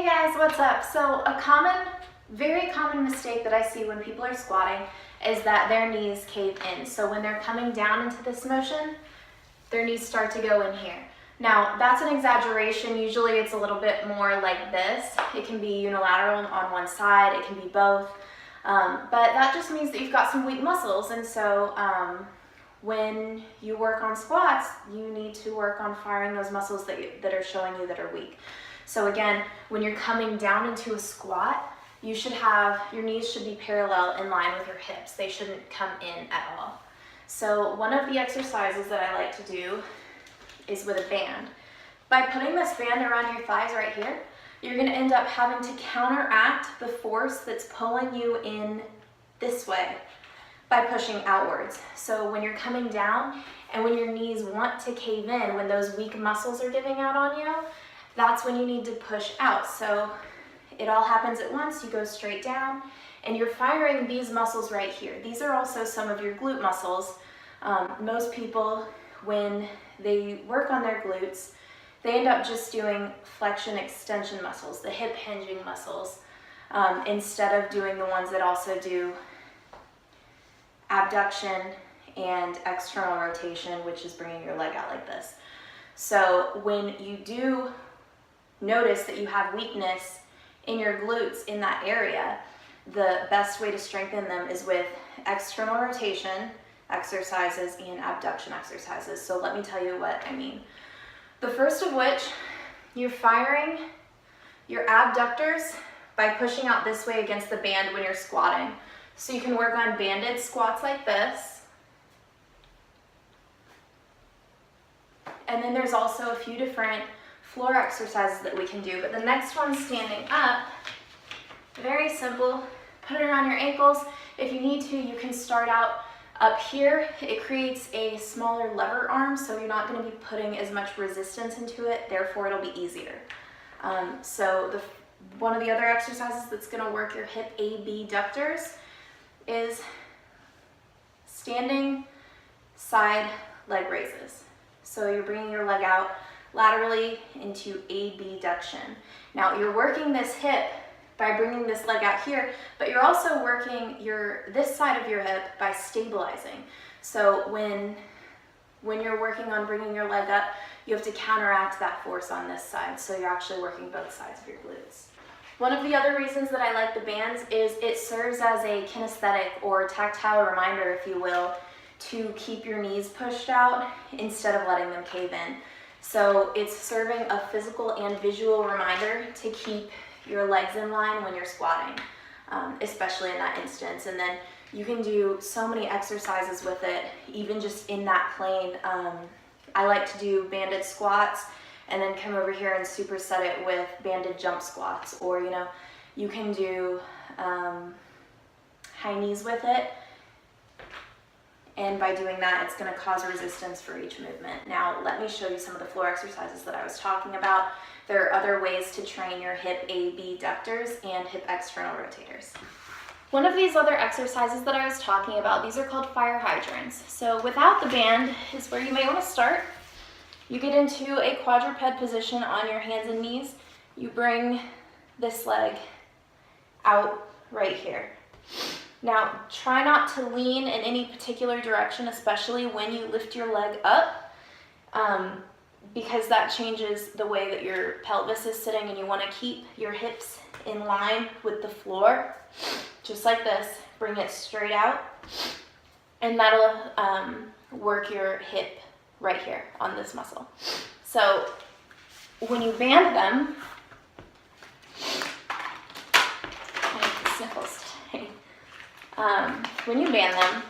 guys, what's up? So very common mistake that I see when people are squatting is that their knees cave in. So when they're coming down into this motion, their knees start to go in here. Now, that's an exaggeration. Usually it's a little bit more like this. It can be unilateral on one side, it can be both. But that just means that you've got some weak muscles. And so when you work on squats, you need to work on firing those muscles that are showing you that are weak. So again, when you're coming down into a squat, your knees should be parallel in line with your hips. They shouldn't come in at all. So one of the exercises that I like to do is with a band. By putting this band around your thighs right here, you're gonna end up having to counteract the force that's pulling you in this way by pushing outwards. So when you're coming down and when your knees want to cave in, when those weak muscles are giving out on you, that's when you need to push out. So it all happens at once. You go straight down and you're firing these muscles right here. These are also some of your glute muscles. Most people, when they work on their glutes, they end up just doing flexion extension muscles, the hip hinging muscles, instead of doing the ones that also do abduction and external rotation, which is bringing your leg out like this. So when you do notice that you have weakness in your glutes in that area, the best way to strengthen them is with external rotation exercises and abduction exercises. So let me tell you what I mean. The first of which, you're firing your abductors by pushing out this way against the band when you're squatting. So you can work on banded squats like this. And then there's also a few different floor exercises that we can do. But the next one's standing up. Very simple. Put it around your ankles. If you need to, you can start out up here. It creates a smaller lever arm, so you're not going to be putting as much resistance into it. Therefore, it'll be easier. One of the other exercises that's going to work your hip abductors is standing side leg raises. So you're bringing your leg out laterally into abduction. Now you're working this hip by bringing this leg out here, but you're also working this side of your hip by stabilizing. So when you're working on bringing your leg up, you have to counteract that force on this side. So you're actually working both sides of your glutes. One of the other reasons that I like the bands is it serves as a kinesthetic or tactile reminder, if you will, to keep your knees pushed out instead of letting them cave in. So it's serving a physical and visual reminder to keep your legs in line when you're squatting, especially in that instance. And then you can do so many exercises with it, even just in that plane. I like to do banded squats and then come over here and superset it with banded jump squats, or you can do high knees with it. And by doing that, it's going to cause resistance for each movement. Now, let me show you some of the floor exercises that I was talking about. There are other ways to train your hip abductors and hip external rotators. One of these other exercises that I was talking about, these are called fire hydrants. So without the band is where you may want to start. You get into a quadruped position on your hands and knees. You bring this leg out right here. Now, try not to lean in any particular direction, especially when you lift your leg up, because that changes the way that your pelvis is sitting, and you want to keep your hips in line with the floor, just like this. Bring it straight out, and that'll work your hip right here on this muscle. So when you band them, when you band them,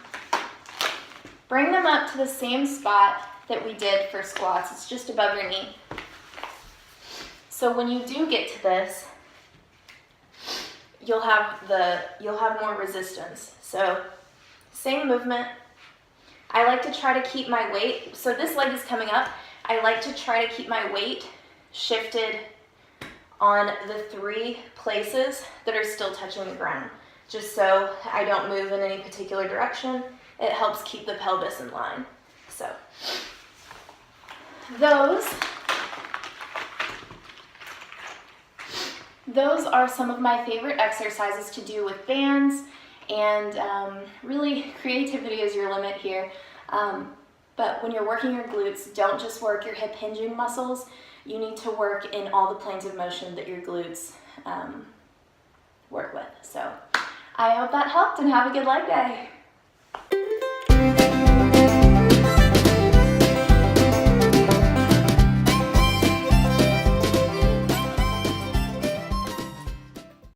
bring them up to the same spot that we did for squats. It's just above your knee. So when you do get to this, you'll have more resistance. So same movement. I like to try to keep my weight. So this leg is coming up. I like to try to keep my weight shifted on the 3 places that are still touching the ground, just so I don't move in any particular direction. It helps keep the pelvis in line. So those are some of my favorite exercises to do with bands, and really creativity is your limit here. But when you're working your glutes, don't just work your hip hinging muscles. You need to work in all the planes of motion that your glutes work with. So I hope that helped, and have a good leg day.